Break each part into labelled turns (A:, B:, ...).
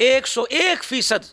A: 101%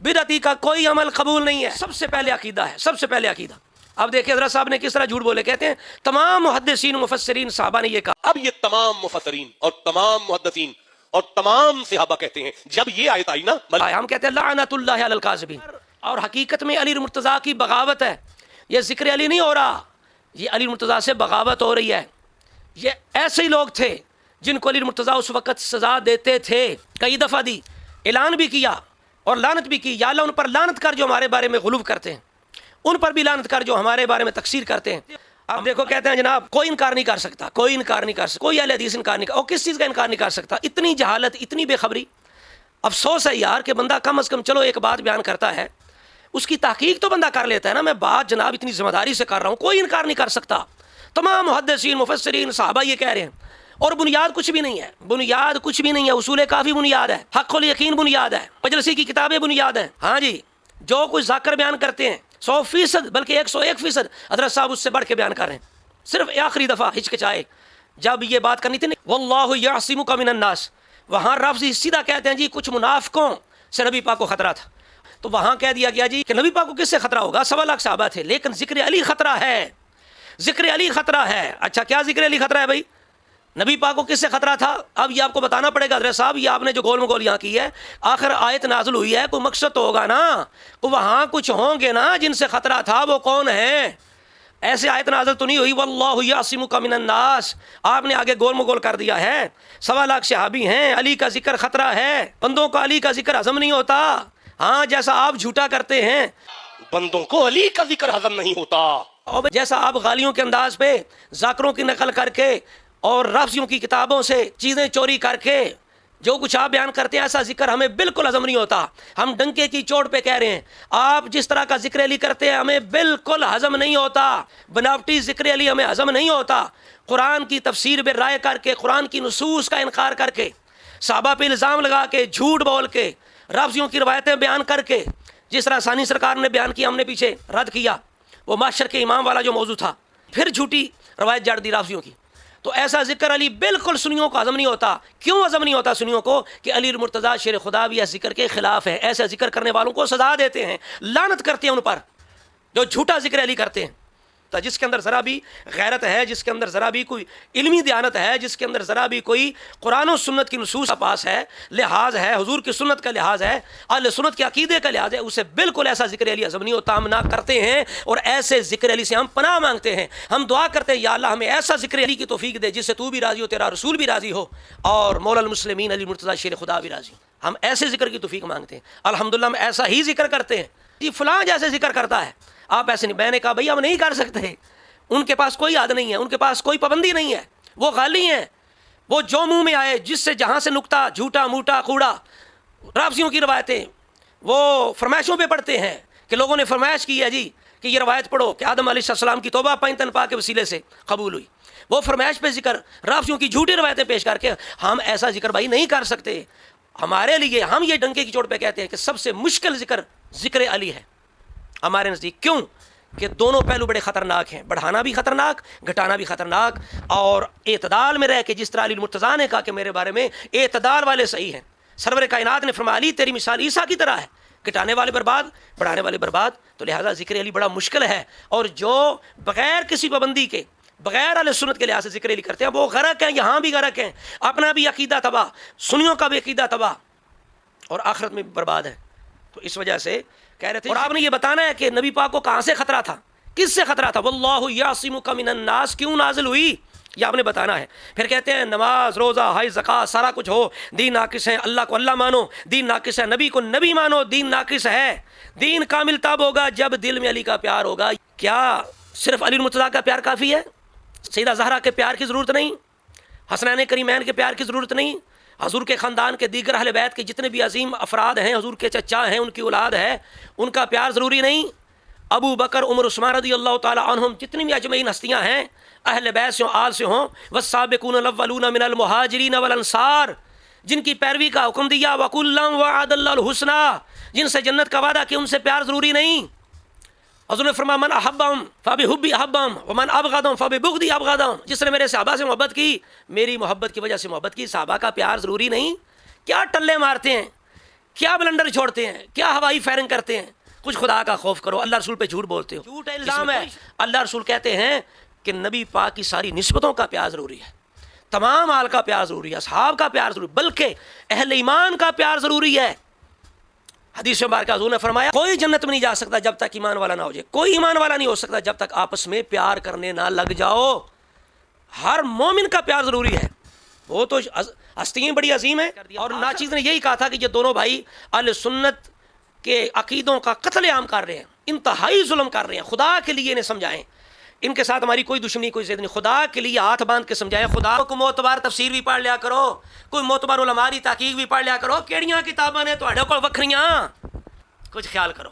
A: بدعتی کا کوئی عمل قبول نہیں ہے. سب سے پہلے عقیدہ ہے, سب سے پہلے عقیدہ. اب دیکھیں حضرت صاحب نے کس طرح جھوٹ بولے. کہتے ہیں تمام محدثین مفسرین صحابہ نے یہ کہا.
B: اب یہ تمام مفسرین اور تمام محدثین اور تمام صحابہ کہتے ہیں جب یہ آیت آئی نا,
A: ہم کہتے ہیں لعنت اللہ علی الکاذبین, اور حقیقت میں علی مرتضیٰ کی بغاوت ہے. یہ ذکر علی نہیں ہو رہا, یہ علی مرتضیٰ سے بغاوت ہو رہی ہے. یہ ایسے ہی لوگ تھے جن کو علی مرتضیٰ اس وقت سزا دیتے تھے, کئی دفعہ دی, اعلان بھی کیا اور لعنت بھی کی. یا اللہ ان پر لعنت کر جو ہمارے بارے میں غلو کرتے ہیں, ان پر بھی لعنت کر جو ہمارے بارے میں تقصیر کرتے ہیں. اب دیکھو کہتے ہیں جناب کوئی انکار نہیں کر سکتا, کوئی انکار نہیں کر سکتا, کوئی اہل حدیث انکار نہیں کر, اور کس چیز کا انکار نہیں کر سکتا؟ اتنی جہالت, اتنی بے خبری. افسوس ہے یار کہ بندہ کم از کم چلو ایک بات بیان کرتا ہے, اس کی تحقیق تو بندہ کر لیتا ہے نا. میں بات جناب اتنی ذمہ داری سے کر رہا ہوں, کوئی انکار نہیں کر سکتا. تمام محدثین مفسرین صحابہ یہ کہہ رہے ہیں, اور بنیاد کچھ بھی نہیں ہے, بنیاد کچھ بھی نہیں ہے. اصول کافی بنیاد ہے, حق الیقین بنیاد ہے, مجلسی کی کتابیں بنیاد ہیں. ہاں جی, جو کچھ ذاکر بیان کرتے ہیں 100% بلکہ 101% حضرت صاحب اس سے بڑھ کے بیان کر رہے ہیں. صرف آخری دفعہ ہچکچائے جب یہ بات کرنی تھی, واللہ یعصمک من الناس, وہاں رب سیدھا کہتے ہیں جی کچھ منافقوں سے نبی پاک کو خطرہ تھا. تو وہاں کہہ دیا گیا جی کہ نبی پاک کو کس سے خطرہ ہوگا, 1.25 لاکھ صحابہ تھے, لیکن ذکر علی خطرہ ہے, ذکر علی خطرہ ہے. اچھا کیا ذکر علی خطرہ ہے بھائی؟ نبی پاک کو کس سے خطرہ تھا؟ اب یہ آپ کو بتانا پڑے گا حضرت صاحب. یہ آپ نے جو گول مگول یہاں کی ہے, آخر آیت نازل ہوئی ہے, کوئی مقصد تو ہوگا نا, وہاں کچھ ہوں گے نا جن سے خطرہ تھا, وہ کون ہیں؟ ایسے آیت نازل تو نہیں ہوئی واللہ یعصمک من الناس, آپ نے آگے گول مگول کر دیا ہے. 1.25 لاکھ صحابی ہیں, علی کا ذکر خطرہ ہے, بندوں کو علی کا ذکر ہضم نہیں ہوتا. ہاں جیسا آپ جھوٹا کرتے ہیں,
B: بندوں کو علی کا ذکر ہضم نہیں ہوتا,
A: اور جیسا آپ غالیوں کے انداز پہ ذاکروں کی نقل کر کے اور رافضیوں کی کتابوں سے چیزیں چوری کر کے جو کچھ آپ بیان کرتے ہیں, ایسا ذکر ہمیں بالکل ہضم نہیں ہوتا. ہم ڈنکے کی چوٹ پہ کہہ رہے ہیں, آپ جس طرح کا ذکر علی کرتے ہیں ہمیں بالکل ہضم نہیں ہوتا. بناوٹی ذکر علی ہمیں ہضم نہیں ہوتا. قرآن کی تفسیر بے رائے کر کے, قرآن کی نصوص کا انکار کر کے, صحابہ پہ الزام لگا کے, جھوٹ بول کے, رافضیوں کی روایتیں بیان کر کے, جس طرح ثانی سرکار نے بیان کیا, ہم نے پیچھے رد کیا, وہ معاشر کے امام والا جو موضوع تھا, پھر جھوٹی روایت جاڑ دی رافضیوں کی. تو ایسا ذکر علی بالکل سنیوں کو ہضم نہیں ہوتا. کیوں ہضم نہیں ہوتا سنیوں کو؟ کہ علی مرتضیٰ شیر خدا بھی اس ذکر کے خلاف ہے. ایسے ذکر کرنے والوں کو سزا دیتے ہیں, لعنت کرتے ہیں ان پر جو جھوٹا ذکر علی کرتے ہیں. تو جس کے اندر ذرا بھی غیرت ہے, جس کے اندر ذرا بھی کوئی علمی دیانت ہے, جس کے اندر ذرا بھی کوئی قرآن و سنت کی نصوص کا پاس ہے, لحاظ ہے, حضور کی سنت کا لحاظ ہے, اہل سنت کے عقیدے کا لحاظ ہے, اسے بالکل ایسا ذکر علی ہضم نہیں ہوتا. ہم نہ کرتے ہیں, اور ایسے ذکر علی سے ہم پناہ مانگتے ہیں. ہم دعا کرتے ہیں یا اللہ ہمیں ایسا ذکر علی کی توفیق دے جس سے تو بھی راضی ہو, تیرا رسول بھی راضی ہو, اور مولا المسلمین علی مرتضیٰ شیر خدا بھی راضی ہو. ہم ایسے ذکر کی توفیق مانگتے ہیں. الحمدللہ ہم ایسا ہی ذکر کرتے ہیں. جی فلاں جیسے ذکر کرتا ہے, آپ ایسے نہیں. میں نے کہا بھائی ہم نہیں کر سکتے, ان کے پاس کوئی عاد نہیں ہے, ان کے پاس کوئی پابندی نہیں ہے, وہ غالی ہیں, وہ جو منہ میں آئے, جس سے جہاں سے نکتا جھوٹا موٹا کوڑا رافضیوں کی روایتیں وہ فرمائشوں پہ پڑھتے ہیں کہ لوگوں نے فرمائش کی ہے جی کہ یہ روایت پڑھو کہ آدم علیہ السلام کی توبہ پائن تن پاک کے وسیلے سے قبول ہوئی. وہ فرمائش پہ ذکر رافضیوں کی جھوٹی روایتیں پیش کر کے ہم ایسا ذکر بھائی نہیں کر سکتے. ہمارے لیے ہم یہ ڈنکے کی چوٹ پہ کہتے ہیں کہ سب سے مشکل ذکر ذکر علی ہے ہمارے نزدیک. کیوں کہ دونوں پہلو بڑے خطرناک ہیں, بڑھانا بھی خطرناک, گھٹانا بھی خطرناک, اور اعتدال میں رہ کے, جس طرح علی مرتضیٰ نے کہا کہ میرے بارے میں اعتدال والے صحیح ہیں. سرور کائنات نے فرمایا علی تیری مثال عیسیٰ کی طرح ہے, گھٹانے والے برباد, بڑھانے والے برباد. تو لہٰذا ذکر علی بڑا مشکل ہے, اور جو بغیر کسی پابندی کے, بغیر اہل سنت کے لحاظ سے ذکر علی کرتے ہیں وہ غرق ہیں, یہاں بھی غرق ہیں, اپنا بھی عقیدہ تباہ, سنیوں کا بھی عقیدہ تباہ, اور آخرت میں برباد ہے. تو اس وجہ سے کہہ رہے تھے, اور آپ نے یہ بتانا ہے کہ نبی پاک کو کہاں سے خطرہ تھا, کس سے خطرہ تھا. واللہ یعصمک من الناس کیوں نازل ہوئی یہ آپ نے بتانا ہے. پھر کہتے ہیں نماز, روزہ, حج, زکوٰۃ سارا کچھ ہو, دین ناقص ہے, اللہ کو اللہ مانو, دین ناقص ہے, نبی کو نبی مانو, دین ناقص ہے. دین کامل تب ہوگا جب دل میں علی کا پیار ہوگا. کیا صرف علی مرتضیٰ کا پیار کافی ہے؟ سیدہ زہرا کے پیار کی ضرورت نہیں, حسنین کریمین کے پیار کی ضرورت نہیں, حضور کے خاندان کے دیگر اہل بیت کے جتنے بھی عظیم افراد ہیں, حضور کے چچا ہیں, ان کی اولاد ہے, ان کا پیار ضروری نہیں؟ ابو بکر, عمر, عثمان رضی اللہ تعالی عنہم, جتنی بھی اجمعین ہستیاں ہیں اہل بیت سے ہوں, آل سے ہوں, والسابقون الاولون من المہاجرین والانصار, جن کی پیروی کا حکم دیا, وکلا وعد اللہ الحسنی, جن سے جنت کا وعدہ کہ ان سے پیار ضروری نہیں. حضور نے فرمایا من احبہم فبحبی احبہم ومن ابغضہم فببغضی ابغضہم, جس نے میرے صحابہ سے محبت کی میری محبت کی وجہ سے محبت کی. صحابہ کا پیار ضروری نہیں؟ کیا ٹلے مارتے ہیں, کیا بلنڈر چھوڑتے ہیں، کیا ہوائی فائرنگ کرتے ہیں؟ کچھ خدا کا خوف کرو، اللہ رسول پہ جھوٹ بولتے ہو، جھوٹ ہے، الزام ہے۔ اللہ رسول کہتے ہیں کہ نبی پاک کی ساری نسبتوں کا پیار ضروری ہے، تمام آل کا پیار ضروری ہے، اصحاب کا پیار ضروری، بلکہ اہل ایمان کا پیار ضروری ہے۔ حدیث مبارکہ حضور نے فرمایا کوئی جنت میں نہیں جا سکتا جب تک ایمان والا نہ ہو جائے، کوئی ایمان والا نہیں ہو سکتا جب تک آپس میں پیار کرنے نہ لگ جاؤ۔ ہر مومن کا پیار ضروری ہے، وہ تو ہستیاں بڑی عظیم ہیں۔ اور ناچیز نے یہی کہا تھا کہ یہ دونوں بھائی اہل سنت کے عقیدوں کا قتل عام کر رہے ہیں، انتہائی ظلم کر رہے ہیں، خدا کے لیے انہیں سمجھائیں، ان کے ساتھ ہماری کوئی دشمنی کوئی ضد نہیں، خدا کے لیے ہاتھ باندھ کے سمجھائیں۔ خدا کو معتبر تفسیر بھی پڑھ لیا کرو، کوئی معتبر علماء دی تحقیق بھی پڑھ لیا کرو، کیڑیاں کتاباں نے تہاڈے کول وکھریاں، کچھ خیال کرو۔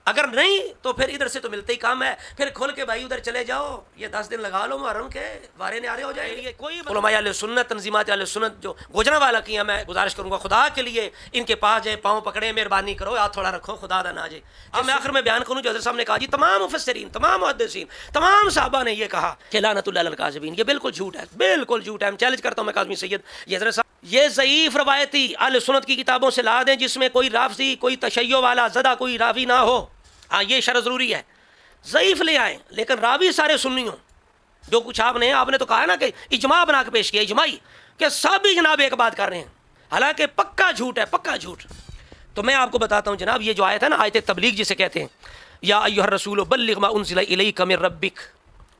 A: اگر نہیں تو پھر ادھر سے تو ملتے ہی کام ہے، پھر کھول کے بھائی ادھر چلے جاؤ، یہ 10 دن لگا لو محرم کے وارے نعرے ہو جائے گی۔ کوئی علماء اہل سنت، تنظیمات اہل سنت جو گوجرانوالہ کی ہیں، میں گزارش کروں گا خدا کے لیے ان کے پاس جائیں، پاؤں پکڑیں، مہربانی کرو، ہاتھ تھوڑا رکھو، خدا دا نہ جائے۔ اب میں آخر میں بیان کروں جو حضرت صاحب نے کہا جی تمام مفسرین، تمام محدثین، تمام صحابہ نے یہ کہا کہ لعنت اللہ علی الکاذبین، یہ بالکل جھوٹ ہے، بالکل جھوٹ ہے۔ میں چیلنج کرتا ہوں میں کاظمی سید یہ حضرت صاحب یہ ضعیف روایتی اہل سنت کی کتابوں سے لا دیں جس میں کوئی رافضی، کوئی تشیع والا زدہ کوئی راوی نہ ہو، ہاں یہ شرط ضروری ہے، ضعیف لے آئیں لیکن راوی سارے سنی ہوں۔ جو کچھ آپ نے تو کہا نا کہ اجماع بنا کے پیش کیا، اجماعی کہ سب ہی جناب ایک بات کر رہے ہیں، حالانکہ پکا جھوٹ ہے، پکا جھوٹ۔ تو میں آپ کو بتاتا ہوں جناب، یہ جو آیت ہے نا، آیت تبلیغ جسے کہتے ہیں، یا ایھا الرسول بلغ ما انزل الیک من ربک،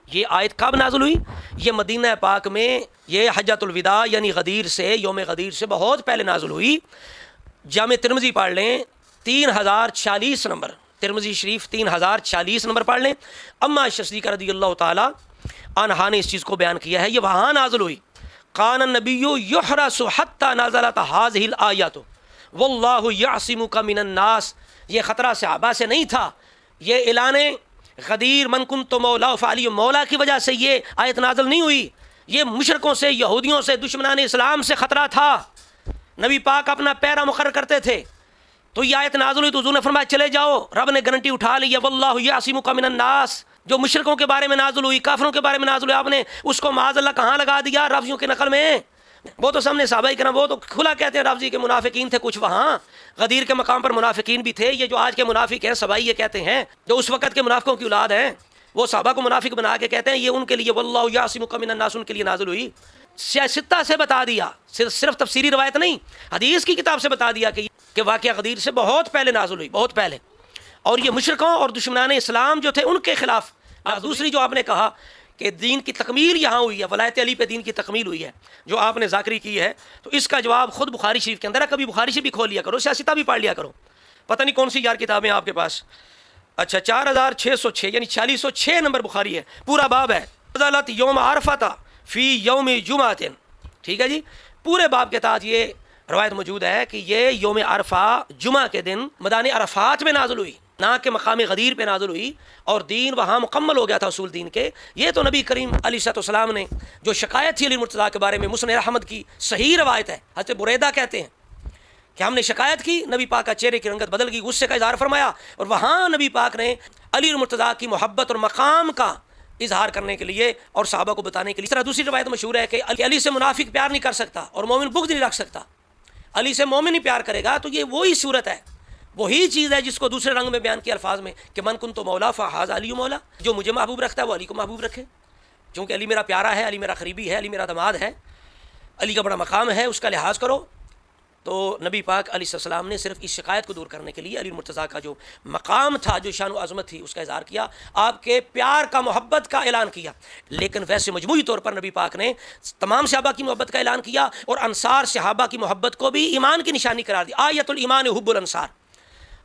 A: یہ آیت کب نازل ہوئی؟ یہ مدینہ پاک میں، یہ حجۃ الوداع یعنی غدیر سے، یوم غدیر سے بہت پہلے نازل ہوئی۔ جامع ترمذی پڑھ لیں 3046 نمبر، ترمذی شریف 3046 نمبر پڑھ لیں۔ اما صدیقہ رضی اللہ تعالی عنہا نے اس چیز کو بیان کیا ہے، یہ وہاں نازل ہوئی۔ کان النبی یحرس حتی نازلت هذه الآیات واللہ یعصمک من الناس، یہ خطرہ صحابہ سے نہیں تھا، یہ اعلان غدیر من کنت مولا فعلی مولا کی وجہ سے یہ آیت نازل نہیں ہوئی، یہ مشرکوں سے، یہودیوں سے، دشمنان اسلام سے خطرہ تھا، نبی پاک اپنا پیرا مقرر کرتے تھے۔ تو یہ آیت نازل ہوئی تو حضور نے فرمایا چلے جاؤ، رب نے گارنٹی اٹھا لی ہے، واللہ یعصمک من الناس، جو مشرکوں کے بارے میں نازل ہوئی، کافروں کے بارے میں نازل ہوئی، آپ نے اس کو معاذ اللہ کہاں لگا دیا؟ رافضیوں کے نقل میں۔ وہ تو سامنے صحابہ کرام، وہ تو کھلا کہتے ہیں رافضی کے منافقین تھے کچھ وہاں، غدیر کے مقام پر منافقین بھی تھے، یہ جو آج کے منافق ہیں سبائی یہ کہتے ہیں، جو اس وقت کے منافقوں کی اولاد ہیں، وہ صحابہ کو منافق بنا کے کہتے ہیں یہ ان کے لیے واللہ یعصمک من الناس ان کے لیے نازل ہوئی۔ سیاستہ سے بتا دیا، صرف تفسیری روایت نہیں، حدیث کی کتاب سے بتا دیا کہ واقعہ غدیر سے بہت پہلے نازل ہوئی، بہت پہلے، اور یہ مشرکوں اور دشمنان اسلام جو تھے ان کے خلاف۔ دوسری جو آپ نے کہا کہ دین کی تکمیل یہاں ہوئی ہے، ولایت علی پہ دین کی تکمیل ہوئی ہے، جو آپ نے ذاکری کی ہے، تو اس کا جواب خود بخاری شریف کے اندر ہے، کبھی بخاری شریف بھی کھول لیا کرو، سیاستہ بھی پڑھ لیا کرو، پتہ نہیں کون سی یار کتابیں آپ کے پاس۔ اچھا 4606 یعنی 4606 نمبر بخاری ہے، پورا باب ہے، نزلت یوم عرفہ فی یوم جمعۃ، ٹھیک ہے جی، پورے باب کے تحت یہ روایت موجود ہے کہ یہ یوم عرفہ جمعہ کے دن میدان عرفات میں نازل ہوئی، نہ کہ مقام غدیر پہ نازل ہوئی، اور دین وہاں مکمل ہو گیا تھا اصول دین کے۔ یہ تو نبی کریم علیہ السلام نے جو شکایت تھی علی مرتضیٰ کے بارے میں، مسند احمد کی صحیح روایت ہے، حضرت بریدہ کہتے ہیں کہ ہم نے شکایت کی، نبی پاک کا چہرے کی رنگت بدل گئی، غصے کا اظہار فرمایا، اور وہاں نبی پاک نے علی مرتضیٰ کی محبت اور مقام کا اظہار کرنے کے لیے اور صحابہ کو بتانے کے لیے۔ اس طرح دوسری روایت مشہور ہے کہ علی سے منافق پیار نہیں کر سکتا اور مومن بغض نہیں رکھ سکتا، علی سے مومن ہی پیار کرے گا، تو یہ وہی صورت ہے، وہی چیز ہے جس کو دوسرے رنگ میں بیان کیا الفاظ میں کہ من کنت مولا فہذا علی مولا، جو مجھے محبوب رکھتا ہے وہ علی کو محبوب رکھے، چونکہ علی میرا پیارا ہے، علی میرا قریبی ہے، علی میرا داماد ہے، علی کا بڑا مقام ہے، اس کا لحاظ کرو۔ تو نبی پاک علیہ السلام نے صرف اس شکایت کو دور کرنے کے لیے علی مرتضیٰ کا جو مقام تھا، جو شان و عظمت تھی، اس کا اظہار کیا، آپ کے پیار کا، محبت کا اعلان کیا۔ لیکن ویسے مجموعی طور پر نبی پاک نے تمام صحابہ کی محبت کا اعلان کیا، اور انصار صحابہ کی محبت کو بھی ایمان کی نشانی قرار دی، آیت الایمان حب الانصار۔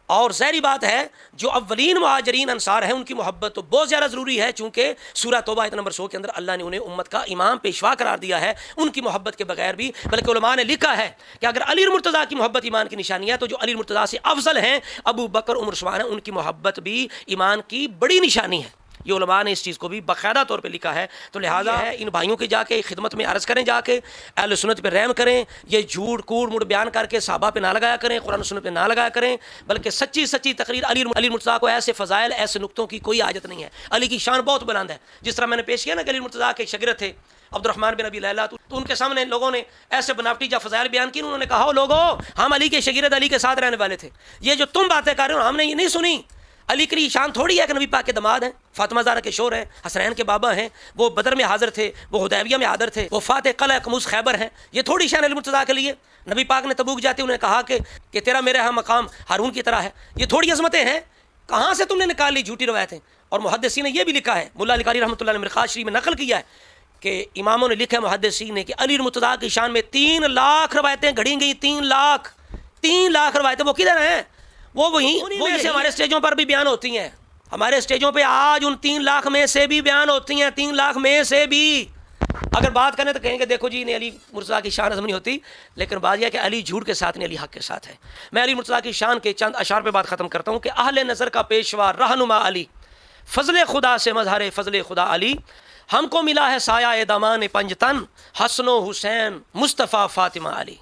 A: اور ظاہری بات ہے جو اولین مہاجرین انصار ہیں ان کی محبت تو بہت زیادہ ضروری ہے، چونکہ سورہ توبہ آیت نمبر 100 کے اندر اللہ نے انہیں امت کا امام پیشوا قرار دیا ہے، ان کی محبت کے بغیر بھی۔ بلکہ علماء نے لکھا ہے کہ اگر علی مرتضیٰ کی محبت ایمان کی نشانی ہے تو جو علی مرتضیٰ سے افضل ہیں ابو بکر، عمر، عثمان ہیں، ان کی محبت بھی ایمان کی بڑی نشانی ہے۔ یہ علماء نے اس چیز کو بھی باقاعدہ طور پہ لکھا ہے، تو لہٰذا ہے ان بھائیوں کی جا کے خدمت میں عرض کریں، جا کے اہل سنت پہ رحم کریں، یہ جھوٹ کوڑ مڑ بیان کر کے صحابہ پہ نہ لگایا کریں، قرآن و سنت پہ نہ لگایا کریں، بلکہ سچی سچی تقریر علی مرتضیٰ کو ایسے فضائل، ایسے نقطوں کی کوئی حاجت نہیں ہے۔ علی کی شان بہت بلند ہے، جس طرح میں نے پیش کیا نا کہ علی مرتضیٰ کے شاگرد تھے، عبد الرحمن بن ابی لیلہ، تو ان کے سامنے لوگوں نے ایسے بناوٹی جب فضائل بیان کی، انہوں نے کہا لوگوں ہم علی کے شاگرد، علی کے ساتھ رہنے والے تھے، یہ جو تم باتیں کر رہے ہو ہم نے یہ نہیں سنی۔ علی کی شان تھوڑی ہے کہ نبی پاک کے داماد ہیں، فاطمہ زہرا کے شوہر ہیں، حسنین کے بابا ہیں، وہ بدر میں حاضر تھے، وہ حدیبیہ میں حاضر تھے، وہ فاتح قلعہ قموس خیبر ہیں، یہ تھوڑی شان علی مرتضیٰ کے لیے۔ نبی پاک نے تبوک جاتے انہوں نے کہا کہ تیرا میرے ہاں مقام ہارون کی طرح ہے، یہ تھوڑی عظمتیں ہیں، کہاں سے تم نے نکال لی جھوٹی روایتیں؟ اور محدثین نے یہ بھی لکھا ہے، ملا علی قاری رحمۃ اللہ نے مرقات شریف میں نقل کیا ہے کہ اماموں نے لکھا ہے محدثین نے کہ علی مرتضیٰ کی شان میں 3 لاکھ روایتیں گھڑی گئی، 3 لاکھ روایتیں، وہ کدھر ہیں؟ وہ وہیں سے ہمارے اسٹیجوں پر بھی بیان ہوتی ہیں، ہمارے اسٹیجوں پہ آج ان 3 لاکھ میں سے بھی بیان ہوتی ہیں، 3 لاکھ میں سے بھی۔ اگر بات کریں تو کہیں گے دیکھو جی نہیں علی مرتضیٰ کی شان ہضم نہیں ہوتی، لیکن بات یہ ہے کہ علی جھوٹ کے ساتھ نہیں، علی حق کے ساتھ ہے۔ میں علی مرتضیٰ کی شان کے چند اشعار پہ بات ختم کرتا ہوں کہ اہل نظر کا پیشوا رہنما علی، فضل خدا سے مظہر فضل خدا علی، ہم کو ملا ہے سایہ دامان پنجتن، حسن و حسین مصطفیٰ فاطمہ علی۔